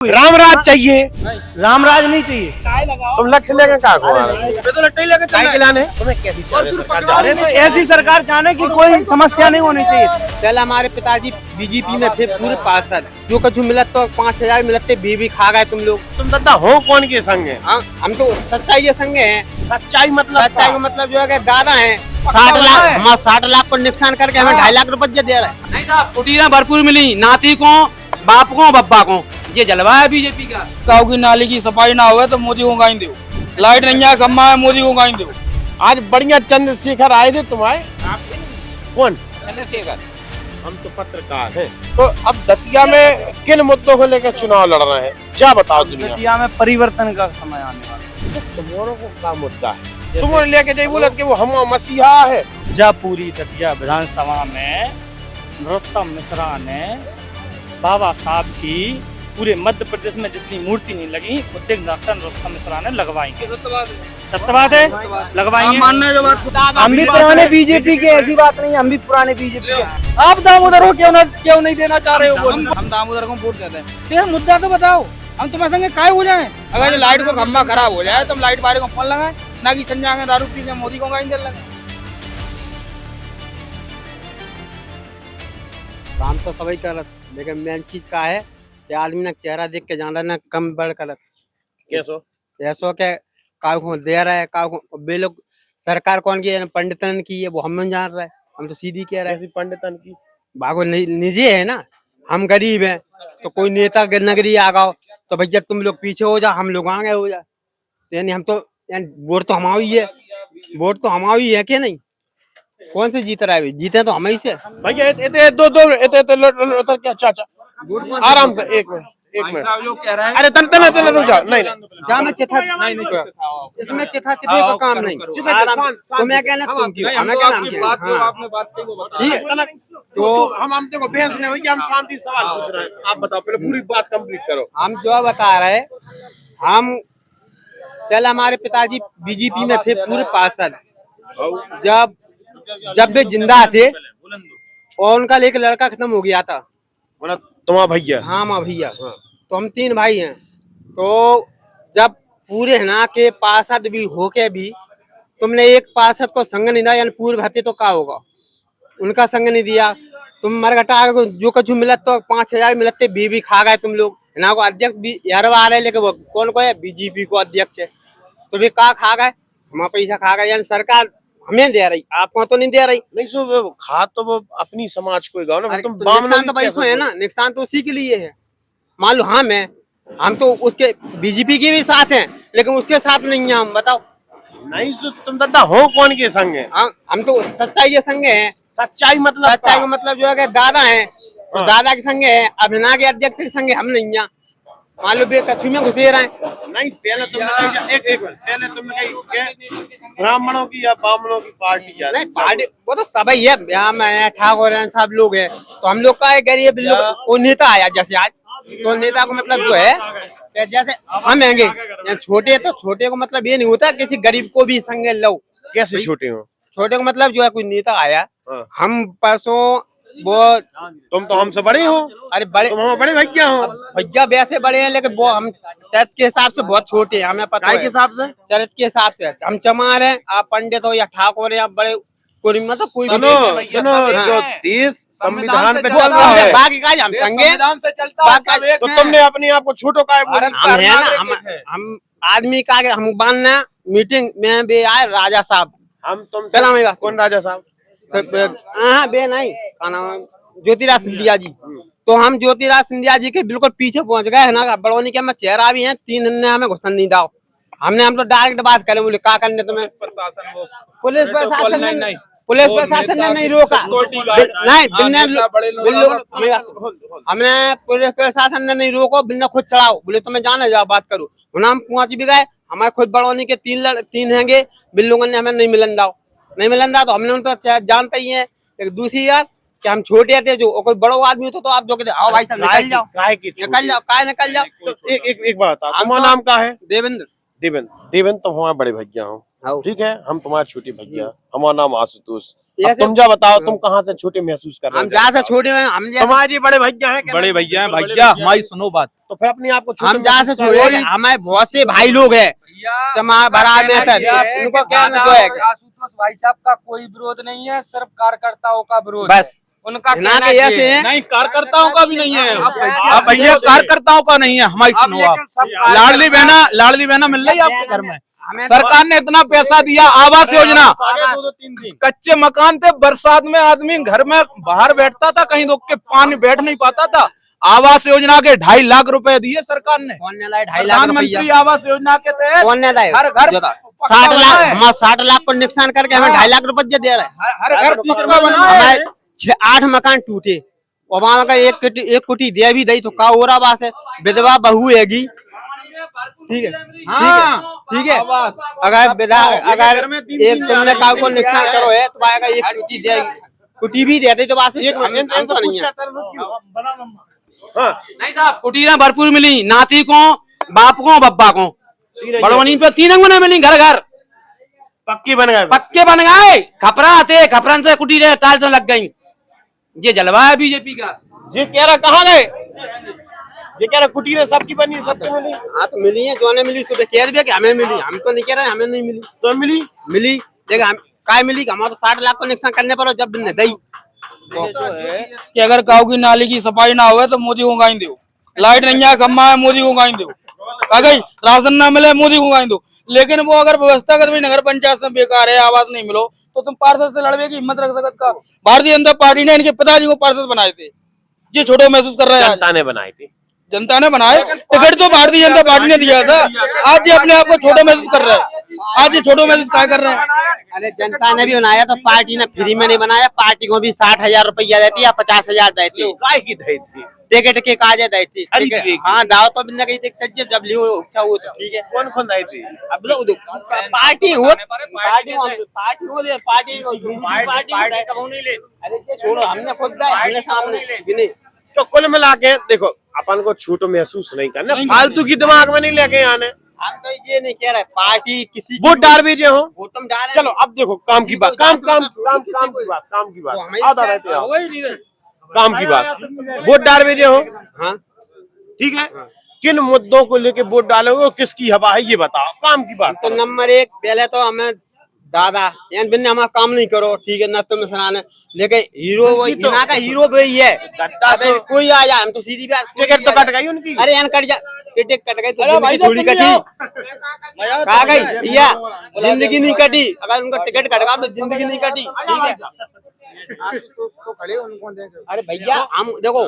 रामराज चाहिए, रामराज नहीं चाहिए। तुम लठ लेके कहा तो लट्टे लेके खिलाने तुम्हें कैसी चाहिए सरकार चाह अरे तो ऐसी सरकार चाहने की कोई समस्या नहीं होनी चाहिए। पहले हमारे पिताजी बीजेपी में थे पूरे पार्षद, जो कुछ मिलत तो 5000 मिलते भी खा गए तुम लोग। तुम दादा हो कौन के संग है? हम तो सच्चाई के संग हैं। सच्चाई मतलब सच्चाई का मतलब जो है कि दादा हैं 60 लाख, हमारा 60 लाख को नुकसान करके हमें 2.5 लाख रुपए दे रहे हैं। नहीं था, कुटीरा भरपूर मिली, नाती को, बाप को, बब्बा को। ये जलवा है बीजेपी का। गाँव की नाली की सफाई ना हो तो मोदी को गाई दो, लाइट नहीं है खम्मा है मोदी को गाई दो। आज बढ़िया चंद्रशेखर आए थे तुम्हारे। कौन? चंद्रशेखर। हम तो पत्रकार हैं। तो अब दतिया में किन मुद्दों को लेकर चुनाव लड़ रहे हैं, क्या बताओ दुनिया? दतिया में परिवर्तन का समय आने वाला है। तुम्हारों को क्या मुद्दा है? तुम्हारे लेके जाइए बोलत कि वो हम मसीहा है। जब पूरी दतिया विधानसभा में नरोत्तम मिश्रा ने बाबा साहब की पूरे मध्य प्रदेश में जितनी मूर्ति नहीं लगी उतने डॉक्टर नरोत्तम मिश्रा ने लगवाई। सत्यवाद है, लगवाई। हम भी पुराने बीजेपी के, ऐसी बात नहीं, हम भी पुराने बीजेपी के। आप दामोदर हो क्यों नहीं देना चाह रहे हो? हम दामोदर को वोट देते हैं। तो मुद्दा तो बताओ, हम तुम्हारे संगे काय हो जाए? अगर लाइट को खम्भा खराब हो जाए तो लाइट वाले को फोन लगाए, ना कि संजय दारू पी के मोदी को गाई दे लगे। काम तो सभी करत, लेकिन मेन चीज का है कि आदमी ना चेहरा देख के जान रहा ना कम बढ़ करत। कैसो? ऐसो के काउ को दे रहा है, काउ को बे लोग सरकार कौन की है, पंडितन की है, वो हम नहीं जान रहे। हम तो सीधी कह रहे हैं पंडितन की भागो निजी है ना, हम गरीब हैं तो कोई नेता नगरी आ गओ तो भैया तुम लोग पीछे हो जा, हम लोग आगे हो जा। यानी हम तो वोट तो हमारी है, वोट तो हमारी है कि नहीं? कौन से जीत रहा है? जीते तो हम ही से भैया। दो क्या चाचा आराम से एक मिनट अरे तन रुक जाओ। नहीं क्या मैं चिथा इसमें चिथा चिथी का काम नहीं। तुम्हें कहना तुम क्यों हमें क्या नाम तो हम देखो बहस नहीं हुई, हम शांति सवाल पूछ रहे हैं। आप बताओ, पहले पूरी बात कंप्लीट करो। हम जो बता रहे, हम पहले हमारे पिताजी बीजेपी में थे पूरे पार्षद, जब वे जिंदा थे और उनका एक लड़का खत्म हो गया था। तुम्हारा भैया? हाँ माँ भैया। तो हम 3 भाई हैं। तो जब पूरे ना के पार्षद भी होके भी तुमने एक पार्षद को संग नहीं दिया, यानी पूर्व हत्या तो क्या होगा? उनका संग नहीं दिया। तुम मरघटा जो कुछ मिलत तो 5000 मिलते भी खा गए तुम लोग। ना को अध्यक्ष भी यार आ रहे, लेकिन वो कौन को है? बीजेपी को अध्यक्ष है। तो भी का खा गए, हमारा पैसा खा गए। यानी सरकार हमें दे रही, आपको तो नहीं दे रही। नहीं सो खा तो वो अपनी समाज को गाओ ना। तुम नुकसान तो भाई है ना, नुकसान तो उसी के लिए है। मान लो हम तो उसके बीजेपी के भी साथ हैं, लेकिन उसके साथ नहीं है। हम बताओ। नहीं सो तुम दादा हो कौन के संग है? हम तो सच्चाई के संग हैं। सच्चाई मतलब? सच्चाई का मतलब जो है कि दादा हैं तो दादा के संग है, अभिना के अध्यक्ष के संग हम नहीं है। मान लो बे कछु में घुसे रहे हैं। नहीं पहले तुमने एक पहले तुमने कही ब्राह्मणों की या ब्राह्मणों की पार्टी? नहीं पार्टी वो तो सभी है, यहाँ में ठाकुर हैं, सब लोग हैं। तो हम लोग का गरीब लोग को नेता आया जैसे आज, तो नेता को मतलब जो है जैसे हम हैंगे छोटे, तो छोटे को मतलब ये नहीं होता किसी गरीब को भी संग लो। कैसे छोटे हो? छोटे को मतलब जो है कोई नेता आया, हम परसों वो तुम तो हमसे बड़े हो। अरे बड़े तुम हम बड़े भैया हो। भैया वैसे बड़े हैं, लेकिन वो हम चर्च के हिसाब से बहुत छोटे हैं। हमें पता है के हिसाब से, चर्च के हिसाब से हम चमार हैं, आप पंडित हो या ठाकुर हैं, आप बड़े कोई मतलब कोई सुनो जो देश संविधान पे चल रहा है, बाकी का हम संगे तो तुमने अपने आप को छोटो का हम है ना, हम आदमी का हम बांधना। मीटिंग में भी आए राजा साहब, हम तुम चला कौन राजा साहब? हाँ बे नहीं का नाम ज्योतिराज सिंधिया जी। तो हम ज्योतिराज सिंधिया जी के बिल्कुल पीछे पहुंच गए है ना। बड़ौनी के हमें चेहरा भी है, 3 ने हमें घुसन नहीं दाओ। हम तो डायरेक्ट बात करें, बोले क्या करने तुम्हें? पुलिस प्रशासन ने नहीं रोका। नहीं हमने पुलिस प्रशासन ने नहीं रोको, बिना खुद चढ़ाओ। बोले तुम्हें जाना जाओ बात करो। हम पहुंच भी गए, हमारे खुद बड़ौनी के 3 हैंगे बिल्लों ने हमें नहीं मिलन दाओ। तो हमने उनको जानते ही है। एक दूसरी यार कि हम छोटे थे, जो कोई बड़ो आदमी होता तो आप जो कहते आओ भाई साहब निकल जाओ। निकल जाओ। तो एक बात बता, तुम्हारा नाम क्या है? देवेंद्र। देवेंद्र तो हमारे बड़े भैया हो, ठीक है। हम तुम्हारे छोटे भैया, हमारा नाम आशुतोष। तुम जा बताओ, तुम कहाँ से छोटे महसूस कर रहे हो? हम जहाँ से छोटे हैं, हम तुम्हारे बड़े भैया हैं? बड़े भैया हैं। भैया हमारी सुनो बात, तो फिर अपने आप को छोटे हम जहाँ से महसूस छोड़े करोगे। हमारे बहुत से भाई लोग हैं चमा बड़ा मेहतर उनको क्या जो है आशुतोष भाई साहब का कोई विरोध नहीं है, सिर्फ कार्यकर्ताओं का विरोध बस उनका ना कहना के ये ऐसे हैं नहीं कार्यकर्ताओं का भी नहीं है अब भैया, कार्यकर्ताओं का नहीं है। हमारी अब सुनो लेकिन आप, सब लाडली बहना मिल रही है आपके घर में। सरकार ने इतना पैसा दिया, आवास योजना, कच्चे मकान थे, बरसात में आदमी घर में बाहर बैठता था, कहीं रुक के पानी बैठ नहीं पाता था। आवास योजना के 2.5 लाख रुपए दिए सरकार ने। कौन ने लाए 2.5 लाख प्रधानमंत्री रुपया? आवास योजना के तहत कौन ने लाए? हर घर 60 लाख हमारा 60 लाख को नुकसान करके हमें 2.5 लाख रुपए दे रहे हैं। हर घर पक्का बना है। हमारे 6-8 मकान टूटे और वहाँ का एक कुटी दे भी दी तो का हो रहा बात है। विधवा बहू हैगी, ठीक है ठीक है। अगर एक तुमने का को नुकसान करो है तो आएगा एक कुटी देगी, कुटी भी देते तो बात नहीं है। नहीं साहब, कुटीरें भरपूर मिली, नाती को, बाप को, बब्बा को, बड़वनी पे 3 अंगना मिली, घर घर पक्की बन गए। पक्के बन गए। खपरा आते, खपरन से कुटीरें टाइल्स लग गई। ये जलवा है बीजेपी का। जी कह रहा कहाँ गए? ये कह रहा कुटीरें सबकी बनी, सबकी मिली। हाँ तो मिली है, जो ने मिली सुबह कह रही है कि हमें मिली, हम तो नहीं कह रहे हमें नहीं मिली। तो मिली लेकिन हम काय मिली कि हमारा तो 60 लाख को नुकसान करने पर जब ने दी कि अगर काऊ की नाली की सफाई ना हो तो मोदी को गाई दो, लाइट नहीं आया खम्मा है मोदी को गाई दो, कहा गई राशन ना मिले मोदी को गाई दो। लेकिन वो अगर व्यवस्था कर भी नगर पंचायत से बेकार है, आवास नहीं मिलो तो तुम पार्षद से लड़ने की हिम्मत रख सकत का? भारतीय जनता पार्टी ने इनके पिताजी को पार्षद बनाए थे, ये छोटे महसूस कर रहे हैं। जनता ने बनाई थी, जनता ने बनाए टिकट तो भारतीय जनता पार्टी ने दिया था। आज ये अपने आप को छोटे महसूस कर रहे हैं, आज ये छोटे महसूस क्या कर रहे हैं? अरे जनता ने भी बनाया तो पार्टी ने फ्री में नहीं बनाया, पार्टी को भी 60,000 रुपया देती या 50,000 देती, गाय की दही थी, टिकट के काजे देती। ठीक है। हाँ दाव तो बिना कहीं देख चाहिए जब लियो अच्छा हो तो ठीक है। कौन लाई थी? अब लोग पार्टी हो अरे छोड़ो, हमने खुद हमने सामने गिने। तो कुल मिला के देखो अपन को छूट महसूस नहीं करना, फालतू की दिमाग में नहीं लेके आने। हम तो ये नहीं कह रहे पार्टी किसी वोट डाल बीजे हो, वोट हम डाल रहे चलो अब देखो काम की बात, काम की बात आता रहते हो, काम की बात। वोट डाल बीजे हो, हाँ ठीक है, किन मुद्दों को लेके वोट डालोगे और किसकी हवा है ये बताओ, काम की बात। तो नंबर 1 पहले तो हमें दादा बिन हमारा काम नहीं करो, ठीक है ना तुम सुनाने, लेकिन हीरो हिना का हीरो भी है। अबे कोई आ जाए हम तो सीधी बात, टिकट तो कट गई उनकी, अरे यान कट जा, टिकट कट गई तो जिंदगी थोड़ी कटी, कहा गई भैया जिंदगी नहीं कटी। अगर उनका टिकट कट गया तो जिंदगी नहीं कटी, ठीक है। अरे भैया हम देखो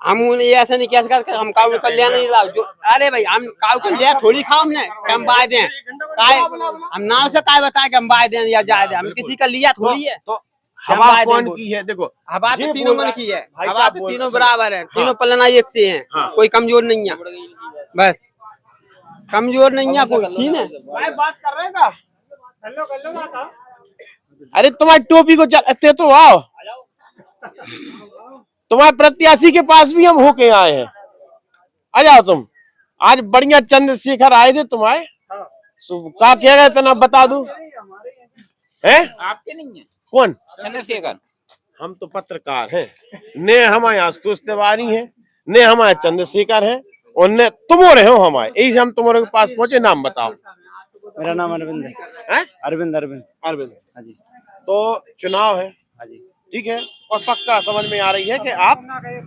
हम उन्हें ऐसा नहीं कह सकते हम काउ कल्याण नहीं लाओ जो, अरे भाई हम काउ कल्याण थोड़ी खाओ हमने हम बाय दें काय, हम नाव से काय बताए कि हम बाय दें या जाए दें, हम किसी का लिया थोड़ी है। तो हवा कौन की है? देखो हवा तो तीनों मन की है, भाई हवा साहब तो बोल तीनों रहे बराबर है, तीनों पलना एक से हैं, कोई कमजोर नहीं है, बस कमजोर नहीं है कोई, ठीक है। बात कर रहे का? अरे तुम्हारी टोपी को चलते तो आओ, तुम्हारे प्रत्याशी के पास भी हम होके आए हैं, आ जाओ तुम। आज बढ़िया चंद्रशेखर आए थे तुम्हारे, क्या कह गए इतना बता दूं है? आपके नहीं है कौन? चंद्रशेखर। हम तो पत्रकार हैं, ने हमारे आशुतोष तिवारी हैं, ने हमारे चंद्रशेखर हैं, और ने तुम रहे हो हमारे, यही से हम तुम्हारे के पास पहुंचे। नाम बताओ। मेरा नाम अरविंद है। अरविंद अरविंद। हाँ जी। तो चुनाव है, हाँ जी। ठीक है, और पक्का समझ में आ रही है कि आप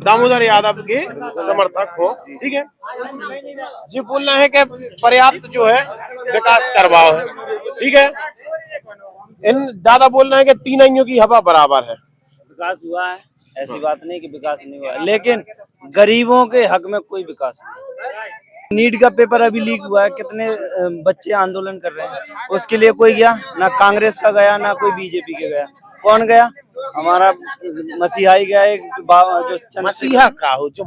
दामोदर यादव के समर्थक हो, ठीक है। जी बोलना है कि पर्याप्त जो है विकास करवाओ है, ठीक है। इन ज्यादा बोलना है कि तीनों की हवा बराबर है। विकास हुआ है, ऐसी बात नहीं कि विकास नहीं हुआ है, लेकिन गरीबों के हक में कोई विकास नहीं। नीट का पेपर अभी लीक हुआ है, कितने बच्चे आंदोलन कर रहे हैं, उसके लिए कोई गया ना, कांग्रेस का गया ना कोई बीजेपी का गया। कौन गया? हमारा मसीहाई गया, जो मसीहा का हो, जो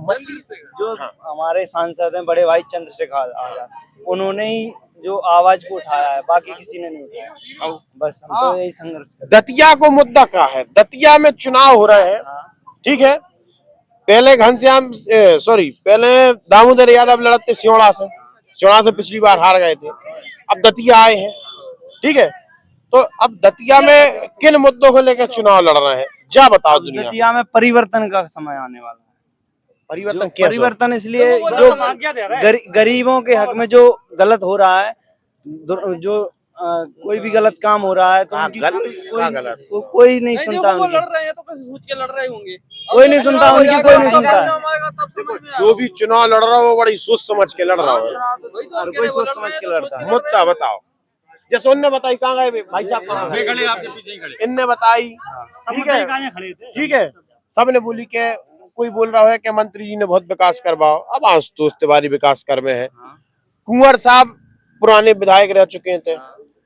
हमारे सांसद हैं बड़े भाई चंद्रशेखर आजाद, उन्होंने ही जो आवाज को उठाया है, बाकी किसी ने नहीं उठाया। बस हम तो यही संघर्ष कर। दतिया को मुद्दा क्या है? दतिया में चुनाव हो रहे हैं, ठीक है। पहले पहले दामोदर यादव लड़ते सियोड़ा से पिछली बार हार गए थे, अब दतिया आए हैं, ठीक है। तो अब दतिया में किन मुद्दों को लेकर चुनाव लड़ रहे हैं, जा बताओ दुनिया। दतिया में परिवर्तन का समय आने वाला है। परिवर्तन कैसे? परिवर्तन इसलिए जो गरीबों के हक में जो गलत हो रहा है, जो कोई भी गलत काम हो रहा है तो उनकी कोई नहीं सुनता, वो लड़ रहे हैं तो कैसे सोच के लड़ रहे होंगे, कोई नहीं सुनता उनकी, कोई नहीं सुनता। जो भी चुनाव लड़ रहा हो वो बड़ी सोच समझ के लड़ रहा हो, कोई सोच समझ के लड़ता है। मुद्दा बताओ। जैसे उनने बताई, कहाँ गए भाई साहब, कहाँ गए? इनने बताई, ठीक है, ठीक है, सबने बोली के कोई बोल रहा है कि मंत्री जी ने बहुत विकास करवाओ। अब आशुतोष तिवारी विकास कर में है, कुंवर साहब पुराने विधायक रह चुके थे,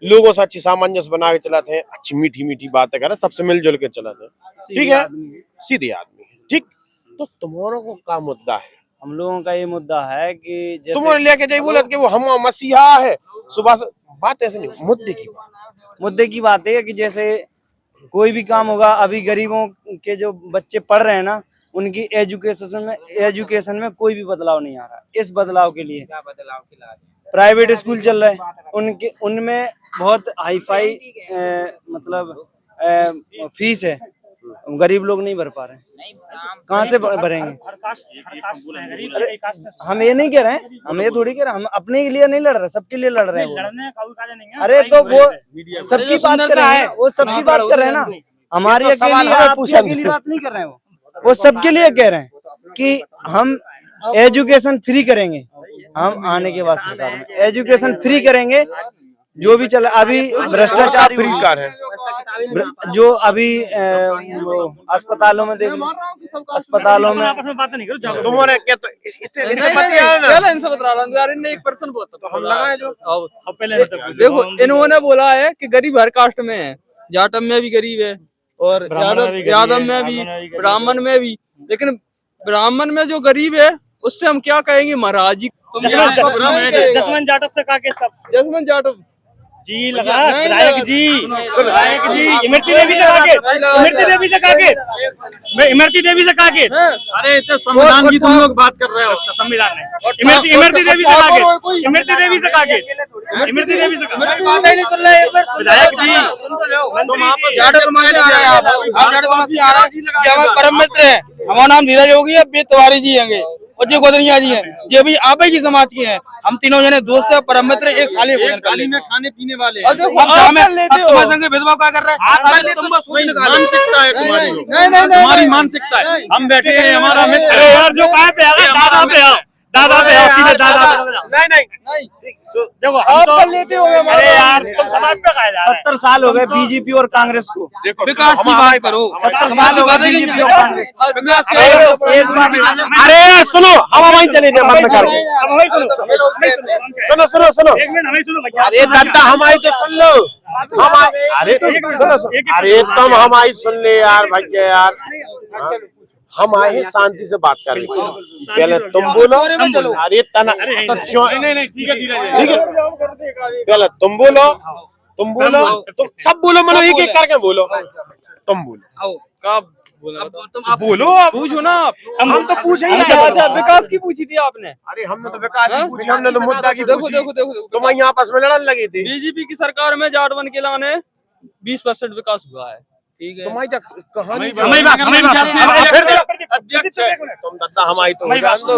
लोगों से अच्छी सामंजस्य बना के चलाते हैं, अच्छी मीठी मीठी बातें करे, सबसे मिलजुल के चलाते हैं, ठीक है, सीधे आदमी है, ठीक। तो तुम्हारों को क्या मुद्दा है? हम लोगों का ये मुद्दा है कि तुम्हारे लेके जाइए बोला कि वो हम मसीहा है, सुबह से बात ऐसे नहीं, मुद्दे की बात है कि जैसे कोई भी काम होगा, अभी गरीबों के जो बच्चे पढ़ रहे हैं ना, उनकी एजुकेशन में कोई भी बदलाव नहीं आ रहा। इस बदलाव के लिए प्राइवेट स्कूल चल रहे हैं, उनमें बहुत हाईफाई मतलब फीस है, गरीब लोग नहीं भर पा रहे हैं, कहाँ से भरेंगे? हम ये नहीं कह रहे हैं, हम ये थोड़ी कह रहे हैं, हम अपने के लिए नहीं लड़ रहे, सबके लिए लड़ रहे हैं। अरे तो वो सबकी बात कर रहे हैं, वो सबकी बात कर रहे हैं ना, हमारी अकेली बात नहीं कर रहे हैं, वो सबके लिए कह रहे हैं कि हम एजुकेशन फ्री करेंगे, हम आने के बाद सरकार में एजुकेशन फ्री करेंगे। जो भी चला अभी भ्रष्टाचार फ्री कार है, जो अभी अस्पतालों में देख लो, अस्पतालों में तुम्हारे क्या तो देखो, इन्होंने बोला है कि गरीब हर कास्ट में है, जाटव में भी गरीब है और यादव में भी, ब्राह्मण में भी, लेकिन ब्राह्मण में जो गरीब है उससे हम क्या कहेंगे महाराज जी? जसवंत जाटव से कहा के सब, जसवंत जाटव जी लगा, विधायक जी, इमरती देवी से कहा के, इमरती देवी से कहा के, इमरती देवी से कहा के, अरे तो संविधान की तुम लोग बात कर रहे हो, संविधान में इमरती देवी से कहा के, इमरती देवी से कहा के, इमरती देवी से कहा, विधायक जी परम मित्र है, हमारा नाम धीरज योगी है, बे तिवारी जी हैं और जो गोदरिया जी हैं, ये भी आप ही समाज के हैं, हम तीनों जने दोस्त है, परम मित्र, एक थाली भोजन कर लेंगे, खाने पीने वाले हैं। तुम्हारे संग भेदभाव क्या कर रहे हैं? मानसिकता है तुम्हारी मानसिकता है। हम बैठे हैं, हमारा मित्र। अरे यार जो कहा पे दादा पे आओ, दादा पे आओ, सीधे दादा पे। नहीं देखो हम तो लेते हो, अरे यार तुम समाज पे कहा जा रहा है। 70 साल हो गए बीजेपी और कांग्रेस को, विकास की बात करो। 70 साल हो गए बीजेपी और कांग्रेस। अरे सुनो, हम वहीं चले जाए, मत करो, सुनो सुनो सुनो, एक मिनट हमें सुनो भैया। अरे दादा हमारी तो सुन लो, हम अरे सुनो सुनो, अरे तुम हमारी सुन ले यार भैया यार, हम आए हैं शांति से बात करने, पहले तुम बोलो, अरे तना तो ठीक है, पहले तुम बोलो, तुम सब बोलो, मतलब एक एक करके बोलो, तुम बोलो, बोलो, पूछो ना, हम तो पूछ ही नहीं। अच्छा विकास की पूछी थी आपने? अरे हमने तो विकास की पूछी, हमने तो मुद्दा की देखो पूछी। देखो देखो, तुम यहाँ आपस में लड़न लगी थी। बीजेपी की सरकार में जाट बन के लाने 20% विकास हुआ है, ठीक है। तुम्हारी कहानी अध्यक्ष है तुम दादा, हमारी तो जान दो।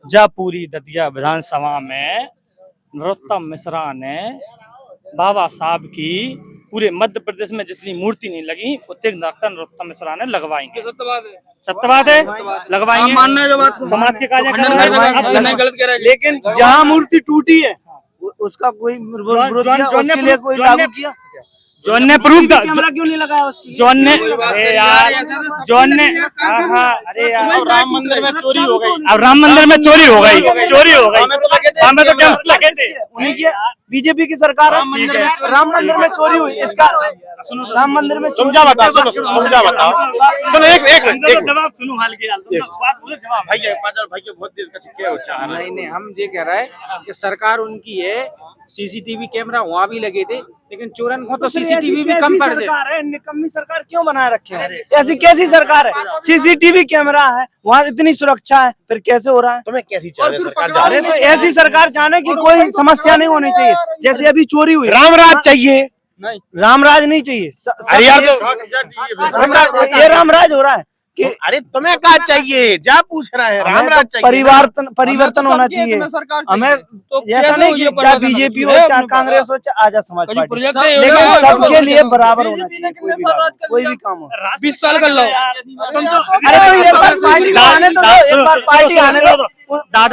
जापुरी दतिया विधानसभा में नरोत्तम मिश्रा ने बाबा साहब की पूरे मध्य प्रदेश में जितनी मूर्ति नहीं लगी उतने डॉक्टर नरोत्तम मिश्रा ने लगवाएंगे। सत्यवाद है, लगवाएंगे, मानना है जो बात को, समाज के कार्य गलत कह रहे हैं, लेकिन जहाँ मूर्ति टूटी है उसका कोई विरोध किया, उसके लिए कोई लागू किया? जॉन ने प्रूफ कैमरा क्यों नहीं लगाया उसके लिए? जॉन ने, अरे यार जॉन ने, अरे यार राम मंदिर में चोरी हो गई, अब राम मंदिर में चोरी हो गई, चोरी हो गई, हमें तो क्या लगे थे, उन्हीं की बीजेपी की सरकार है, राम मंदिर में चोरी हुई, इसका राम मंदिर में तुम क्या बताओ, सुनो तुम क्या बताओ, सुनो एक जवाब सुनो, हाल के बात बोलो, जवाब भैया बहुत देश का चुके हो। नहीं हम ये कह रहे हैं कि सरकार उनकी है, सीसीटीवी कैमरा वहाँ भी लगे थे, लेकिन चोरन को तो सीसीटीवी भी कम पड़ जाए। निकम्मी सरकार क्यों बनाए रखे हैं? ऐसी कैसी सरकार है? सीसीटीवी कैमरा है, वहाँ इतनी सुरक्षा है, फिर कैसे हो रहा है? तुम्हें कैसी चाह रहे सरकार? अरे तो ऐसी सरकार चाहने की कोई समस्या नहीं होनी चाहिए, जैसे अभी चोरी हुई। रामराज चाहिए, नहीं रामराज नहीं चाहिए, अरे यार ये रामराज हो रहा है कि अरे तुम्हें क्या चाहिए, जा पूछ रहा है, राम राज चाहिए, परिवर्तन होना चाहिए हमें। ऐसा नहीं कि चाहे बीजेपी हो, चाहे कांग्रेस हो, चाहे आजाद समाज पार्टी, लेकिन सबके लिए बराबर होना चाहिए। कोई भी काम हो, 20 साल कर लो। अरे तो एक बार पार्टी आने दो, एक बार पार्टी आने दो,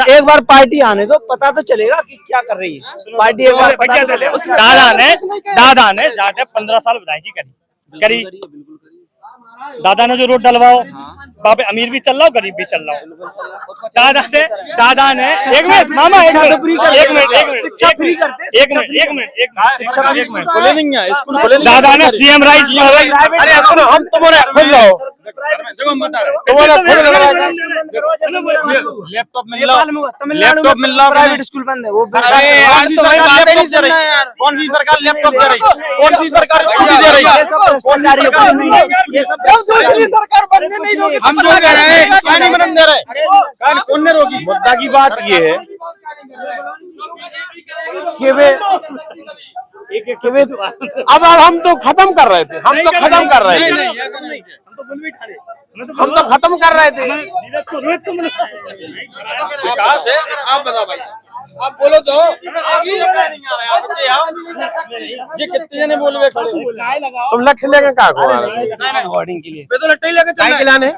एक बार पार्टी आने दो, पता तो चलेगा कि क्या कर रही है पार्टी। एक बार पता चले। दादा ने जाके 15 साल विधायकी करी। दादा ने जो रोड डलवाओ, वहाँ पे अमीर भी चल रहा हो, गरीब भी चल रहा हो। दादा ने एक मिनट मामा, एक मिनट शिक्षा फ्री करते, एक मिनट खुले नहीं है स्कूल, खुले नहीं। दादा ने सीएम राइस, अरे सुनो, हम तुम्हारे खुद रहो, तुम्हारा खुद लग रहा था। लैपटॉप मिल नेपाल में तमिलनाडु लैपटॉप मिल रहा प्राइवेट स्कूल बंद है वो। अरे यार तो भाई बातें नहीं चल रही यार। कौन सी सरकार लैपटॉप दे रही है? कौन सी सरकार स्कूटी दे रही है? ये सब भ्रष्टाचारी है, ये सब दूसरी सरकार बनने नहीं दोगे। हम जो कह रहे हैं क्या नहीं बनने दे रहे, कौन ने रोकी? मुद्दा की बात ये है कि वे अब हम तो खत्म कर रहे थे, हम तो खत्म कर रहे थे, हम तो खत्म कर रहे थे। विकास है, आप बताओ भाई, आप बोलो तो। ये कितने जने बोल रहे खड़े? तुम लठ लेके कहा को होर्डिंग के लिए, तो लट्टे लेके चल के लाने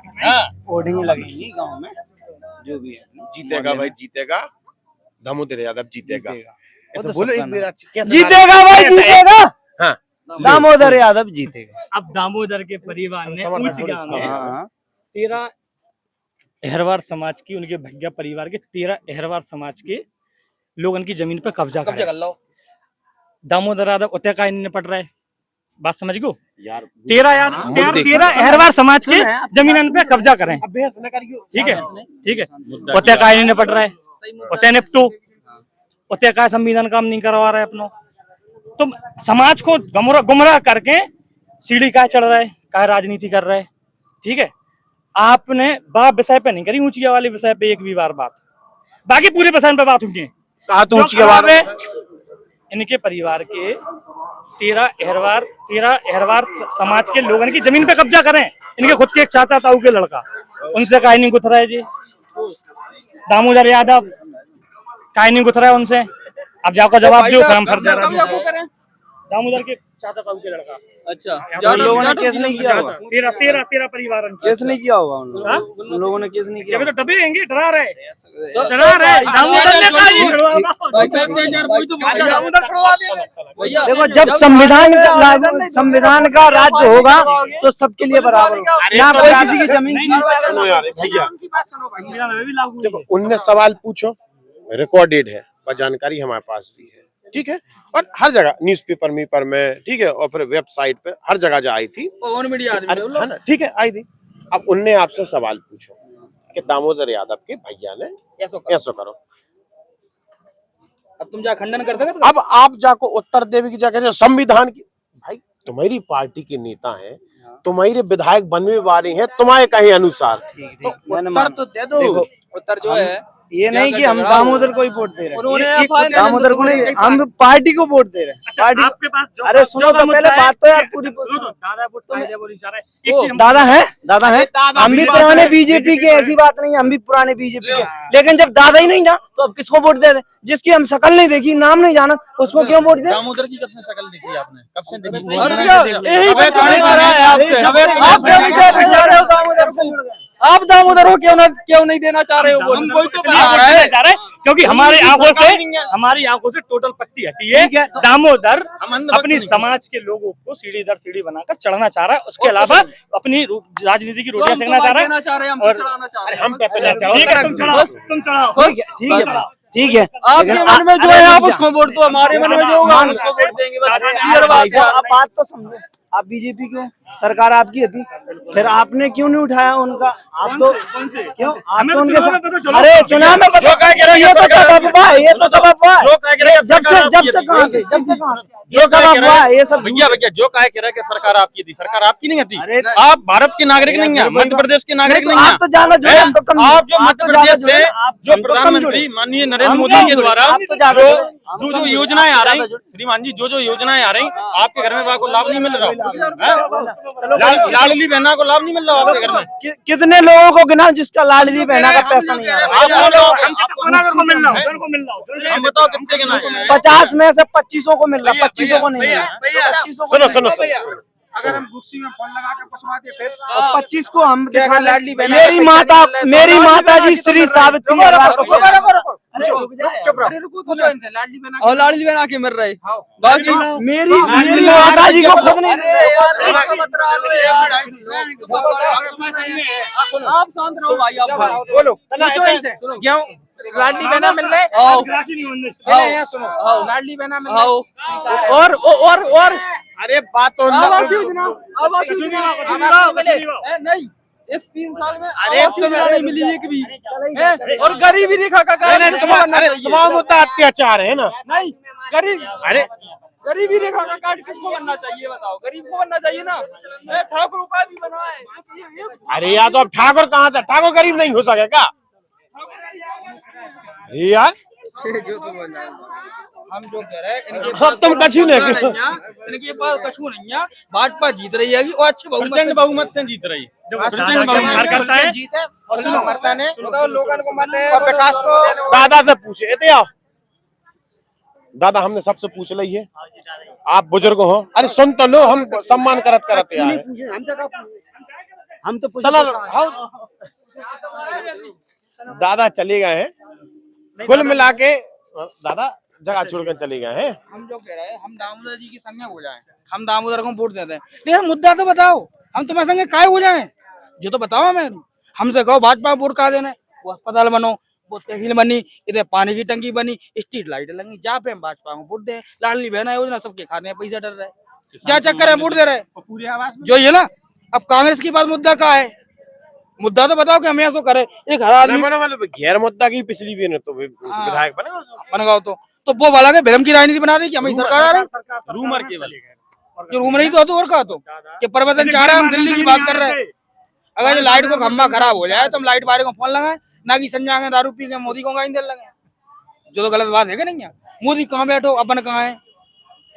होर्डिंग लगेगी गाँव में, जो भी है। जीतेगा भाई, जीतेगा, दामोदर यादव जीतेगा। ऐसा बोलो एक बार, जीतेगा भाई, जीतेगा। हाँ, दामोदर यादव जीतेगा। अब दामोदर के परिवार ने ऊंच गांव में हाँ। 13 अहरवार समाज की, उनके भैया परिवार के 13 अहरवार समाज के लोगों की जमीन पर कब्जा कर लो। दामोदर यादव उत्तराखंड में निपट रहा है, बात समझ गो यार। 13 अहरवार समाज के जमीन पे कब्जा करें, ठीक है। उत्तराखंड में निपट रहा है, उत्तर निपटो। उत्तराखंड संविधान काम नहीं करवा रहा है अपनो, तुम समाज को गुमराह करके सीढ़ी का चढ़ रहा है, का राजनीति कर रहा है, ठीक है। आपने बात विषय पे नहीं करी, ऊंची वाले विषय पे एक भी बार बात, बाकी पूरे विषय पे बात हुई है। इनके परिवार के 13 अहरवार समाज के लोगों की जमीन पे कब्जा करें, इनके खुद के एक चाचा ताऊ के लड़का, उनसे काहे नहीं गुथरा है जी दामोदर यादव, काहे नहीं गुथरा है उनसे। अब जाकर जवाब दो, हम फर्ज दामोदर के चाचा ताऊ के लड़का। अच्छा, उन लोगों ने केस नहीं किया होगा, 13 परिवार केस नहीं किया होगा उन लोगों ने केस नहीं किया। तो दबे रहेंगे, डरा रहे दामोदर ने कहा ये देखो, जब संविधान का राज्य होगा तो सबके लिए बराबर होगा, यहाँ कोई किसी की जमीन भैया। देखो, उनने सवाल पूछो, रिकॉर्डेड है और जानकारी हमारे पास भी है, ठीक है। और हर जगह न्यूज़पेपर में, ठीक है, और फिर वेबसाइट पे हर जगह जा आई थी, है ना, ठीक है, आई थी। अब उनने आपसे सवाल पूछो कि दामोदर यादव के भैया ने ऐसा करो, अब तुम जा खंडन कर सकते। अब आप जाको उत्तर देवी की जगह संविधान की, भाई तुम्हारी पार्टी के नेता हैं, तुम्हारे विधायक बनने वाले हैं, तुम्हारे कहीं अनुसार तो उत्तर तो दे दो। उत्तर जो है ये नहीं कि हम दामोदर को ही वोट दे रहे हैं, दामोदर को नहीं, हम पार्टी को वोट दे रहे हैं। पार्टी आपके पास अरे सुनो तो पहले बात तो यार पूरी। दादा है, हम भी पुराने बीजेपी के, ऐसी बात नहीं है, हम भी पुराने बीजेपी के, लेकिन जब दादा ही नहीं था तो अब किसको वोट दे? जिसकी हम शक्ल नहीं देखी, नाम नहीं जाना, उसको क्यों वोट दे? दामोदर की कब से शक्ल देखी आपने? कब से देखी? आप दामोदर को क्यों नहीं देना चाह रहे हो? हम कोई तो बता रहे हैं, क्योंकि हमारी आंखों से टोटल पट्टी हटी है। दामोदर अपनी समाज के लोगों को सीढ़ी दर सीढ़ी बनाकर चढ़ना चाह रहा है, उसके अलावा अपनी राजनीति की रोटियां सेकना चाह रहा है। ठीक है, आपके मन में जो है आप उसको वोट दो, हमारे मन में जो होगा हम उसको वोट देंगे, बस। आप बात तो समझो, आप बीजेपी क्यों, सरकार आपकी थी, फिर आपने क्यों नहीं उठाया उनका? आप तो क्यों, आप तो उनके साथ, अरे चुनाव में ये तो सब अफवाह है, ये तो सब अफवाह है। जब से कहाँ थे, ये सब अफवाह है, ये सब। भैया जो कहे कह रहा है कि सरकार आपकी थी, सरकार आपकी नहीं थी। आप भारत के नागरिक नहीं है, मध्य प्रदेश के नागरिक नहीं है। आप तो ज्यादा जुड़े, हम तो कम। आप जो मध्य प्रदेश से जो प्रधानमंत्री माननीय नरेंद्र मोदी के द्वारा जो जो योजनाएं आ रही श्रीमान जी, जो जो योजनाएं आ रही आपके घर में वहाँ को लाभ नहीं मिल रहा, लाडली बहना को लाभ नहीं मिल रहा आपके घर में? कितने लोगों को गिना जिसका लाडली बहना का पैसा नहीं आ रहा? हम बताओ कितने के ना? 50 में से 25 को मिल रहा, 25 को नहीं मिल रहा। सुनो सुनो सुनो, अगर हम गुस्सी में फोन लगा के पूछवाते फिर 25 को हम अगर लाडली बहना मेरी माता जी श्री सावित्री चुप रहो, पूछो इनसे लाडली बहना और लाडली बहना के मिल रहे बाकी मेरी माता जी को खुद नहीं आप शांत रहो भाई, आप बोलो, पूछो इनसे क्यों लाडली बहना मिल रहे? यहाँ सुनो, लाडली बहना मिल रहे और अरे बात तो आवास योजना नहीं, इस 3 साल में अरे आवास योजना नहीं मिली एक भी है। और गरीबी रेखा का कार्य तुम्हारा मुद्दा अत्याचार है ना? नहीं, गरीब, अरे गरीबी रेखा का कार्ड किसको बनना चाहिए बताओ? गरीब को बनना चाहिए ना। ठाकुर का भी बना है। अरे यार, तो अब ठाकुर कहाँ था? ठाकुर गरीब नहीं हो सकेगा यार। हम जो कह रहे हैं इनके हाँ, तुम कछु नहीं, इनके पास कछु नहीं है। भाजपा जीत रही है और अच्छे बहुमत से जीत रही है। जीते और समर्थन है लोगों को मत है और विकास को। दादा से पूछे इतने आओ, दादा हमने सबसे पूछ ली है, आप बुजुर्ग हो, अरे सुन तो लो, हम सम्मान करते हम तो चला दादा चले गए हैं, कुल मिला के दादा जगह छोड़कर चले गए हैं। हम जो कह रहे हैं, हम दामोदर जी की संज्ञा हो जाएं, हम दामोदर को वोट देते हैं, लेकिन मुद्दा तो बताओ, हम तुम्हारे संगे काय हो जाएं, जो तो बताओ हमें। हमसे कहो भाजपा वोट का देना, वो अस्पताल बनो, वो तहसील बनी, इधर पानी की टंकी बनी, स्ट्रीट लाइट लगी, जहाँ पे हम भाजपा को वोट दे। लाडली बहना योजना सबके खाने में पैसा डर रहा है, क्या चक्कर है वोट दे रहे पूरी आवाज जो ये ना। अब कांग्रेस की बात मुद्दा का है, मुद्दा तो बताओ कि हम ऐसा करे। एक हर आदमी मतलब गैर मुद्दा की पिछली भी ने तो विधायक बनेगा तो वो वाला के भ्रम की राजनीति बना रही कि हमारी सरकार आ रही, रूमर केवल जो रूमर ही तो और कहा तो कि परिवर्तन चाह रहे हैं, हम दिल्ली की बात कर रहे हैं। अगर लाइट को खम्भा खराब हो जाए तो हम लाइट वाले को फोन लगाए, ना कि संजय आगे दारू पी के मोदी को गाइन दे लगे, जो तो गलत बात है कि नहीं है। मोदी कहाँ बैठो, अपन कहाँ है,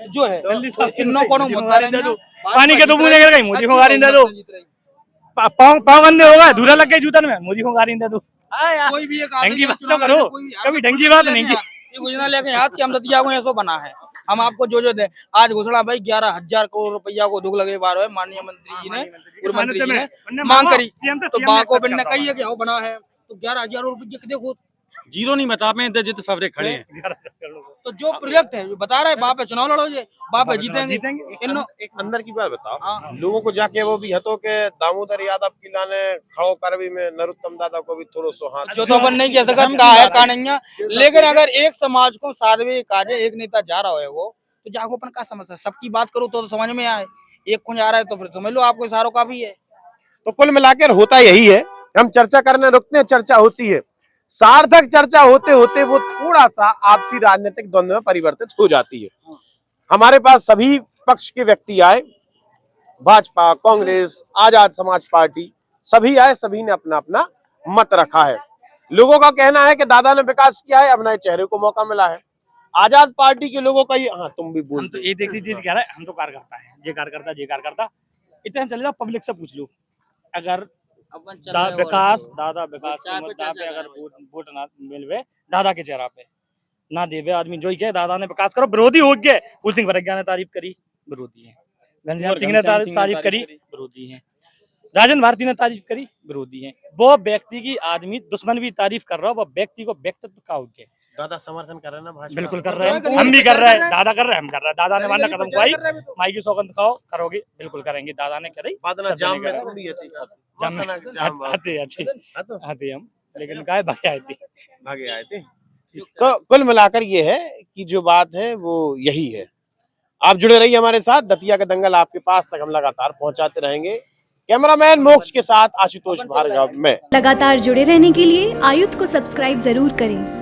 जो है इन को मुद्दा पानी के तो पूछे गए मोदी को गाड़ी दे दो, पाँव गंदे होगा, धूला लग गई जूतन में, मोदी को गाड़ी दे दो। कोई भी ढंगी बात तो करो, कभी ढंगी बात नहीं की। योजना लेके याद कि हम दतिया को ऐसा बना है, हम आपको जो दे। आज घोषणा भाई 11,000 करोड़ रुपया को दुख लगे बार है, माननीय मंत्री जी ने, गृह मंत्री जी ने मांग करी, तो बाको बिन ने कही है कि वो बना है, तो 11,000 रुपये देखो जीरो नहीं बता पाए जित फबरे खड़े हैं। तो जो प्रोजेक्ट है जो बता रहे बाप चुनाव लड़ोगे, बाप जीतेंगे। एक अंदर की बात बताओ, लोगों को जाके वो भी हतो के दामोदर यादव की लाने खड़ो कर भी में नरोत्तम दादा को भी थोड़ा सो हाथ, जो तो अपन नहीं कह सकते का है का नहीं है, लेकिन अगर एक समाज को साधवे काजे एक नेता जा रहा है वो, तो जाको अपन का समझ, सबकी बात करो तो समझ में आए। एक को जा रहा है तो फिर समझ लो आपको इशारों का भी है। तो कुल मिलाकर होता यही है, हम चर्चा करने रुकते हैं, चर्चा होती है, सार्थक चर्चा होते होते वो थोड़ा सा आपसी राजनीतिक द्वंद्व में परिवर्तित हो जाती है। हमारे पास सभी पक्ष के व्यक्ति आए, भाजपा, कांग्रेस, आजाद समाज पार्टी, सभी आए, सभी ने अपना अपना मत रखा है। लोगों का कहना है कि दादा ने विकास किया है, अब नए चेहरे को मौका मिला है। आजाद पार्टी के लोगों का ये, हाँ तुम भी बोल, हम तो एक सी चीज कह रहे हैं, हम तो कार्यकर्ता है, जे कार्यकर्ता इतने चले जाओ, पब्लिक से पूछ लो, अगर विकास दादा विकास के मुद्दा पे अगर वोट ना मिलवे दादा के चेहरा पे ना देवे आदमी, जो ही कहे दादा ने विकास करो, विरोधी हो गए। कुल सिंह भरगिया ने तारीफ करी, विरोधी है। घनश्याम सिंह ने तारीफ करी, विरोधी है। राजन भारती ने तारीफ करी, विरोधी है। वो व्यक्ति की आदमी दुश्मन भी तारीफ कर रहा हो, वो व्यक्ति को व्यक्तित्व का हो गया। दादा समर्थन कर रहे हैं ना भाजपा, बिल्कुल कर रहे हैं, हम भी कर रहे हैं, दादा कर रहे हैं, हम कर रहे हैं। दादा ने मानना कदम उठाई, माई की सौगंध खाओ करोगे, बिल्कुल करेंगे। दादा ने करी, जाम में तुम भी आते हम, लेकिन काय भागे आए थे। तो कुल मिलाकर ये है कि जो बात है वो यही है। आप जुड़े रहिए हमारे साथ, दतिया का दंगल आपके पास तक हम लगातार पहुंचाते रहेंगे। कैमरामैन मोक्ष के साथ आशुतोष भार्गव में। लगातार जुड़े रहने के लिए आयुक्त को सब्सक्राइब जरूर करें।